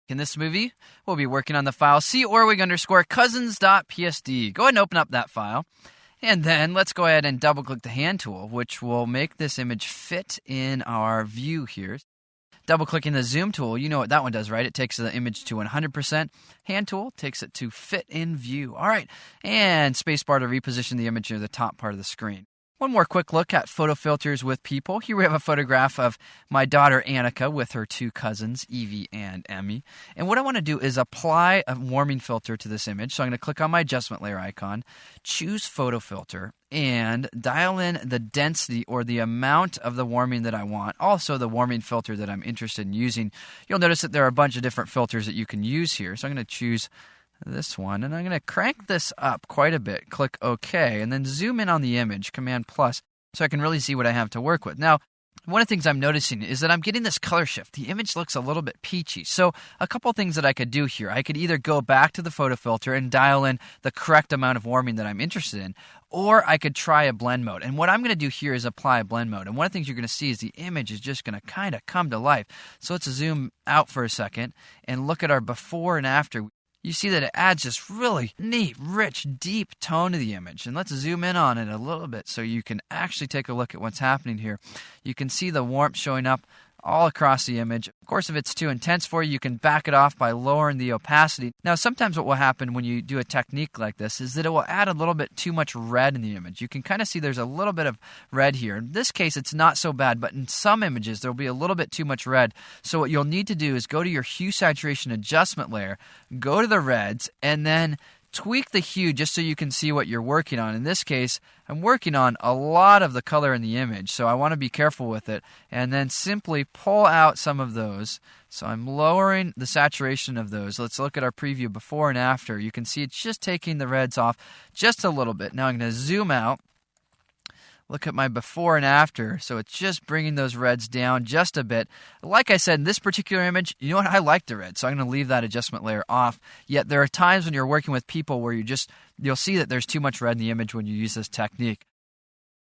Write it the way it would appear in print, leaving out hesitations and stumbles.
In this movie, we'll be working on the file corwig_cousins.psd. Go ahead and open up that file. And then let's go ahead and double-click the hand tool, which will make this image fit in our view here. Double-clicking the zoom tool, you know what that one does, right? It takes the image to 100%. Hand tool takes it to fit in view. All right, and spacebar to reposition the image near the top part of the screen. One more quick look at photo filters with people. Here we have a photograph of my daughter Annika with her two cousins, Evie and Emmy. And what I want to do is apply a warming filter to this image. So I'm going to click on my adjustment layer icon, choose photo filter, and dial in the density or the amount of the warming that I want. Also the warming filter that I'm interested in using. You'll notice that there are a bunch of different filters that you can use here. So I'm going to choose this one, and I'm going to crank this up quite a bit, click OK, and then zoom in on the image, Command plus, so I can really see what I have to work with. Now, one of the things I'm noticing is that I'm getting this color shift. The image looks a little bit peachy. So a couple things that I could do here. I could either go back to the photo filter and dial in the correct amount of warming that I'm interested in, or I could try a blend mode. And what I'm going to do here is apply a blend mode. And one of the things you're going to see is the image is just going to kind of come to life. So let's zoom out for a second and look at our before and after. You see that it adds this really neat, rich, deep tone to the image. And let's zoom in on it a little bit so you can actually take a look at what's happening here. You can see the warmth showing up all across the image. Of course, if it's too intense for you, you can back it off by lowering the opacity. Now, sometimes what will happen when you do a technique like this is that it will add a little bit too much red in the image. You can kind of see there's a little bit of red here. In this case, it's not so bad, but in some images, there will be a little bit too much red. So what you'll need to do is go to your hue saturation adjustment layer, go to the reds, and then tweak the hue just so you can see what you're working on. In this case, I'm working on a lot of the color in the image, so I want to be careful with it. And then simply pull out some of those. So I'm lowering the saturation of those. Let's look at our preview before and after. You can see it's just taking the reds off just a little bit. Now I'm going to zoom out. Look at my before and after. So it's just bringing those reds down just a bit. Like I said, in this particular image, you know what? I like the red, so I'm going to leave that adjustment layer off. Yet there are times when you're working with people where you'll see that there's too much red in the image when you use this technique.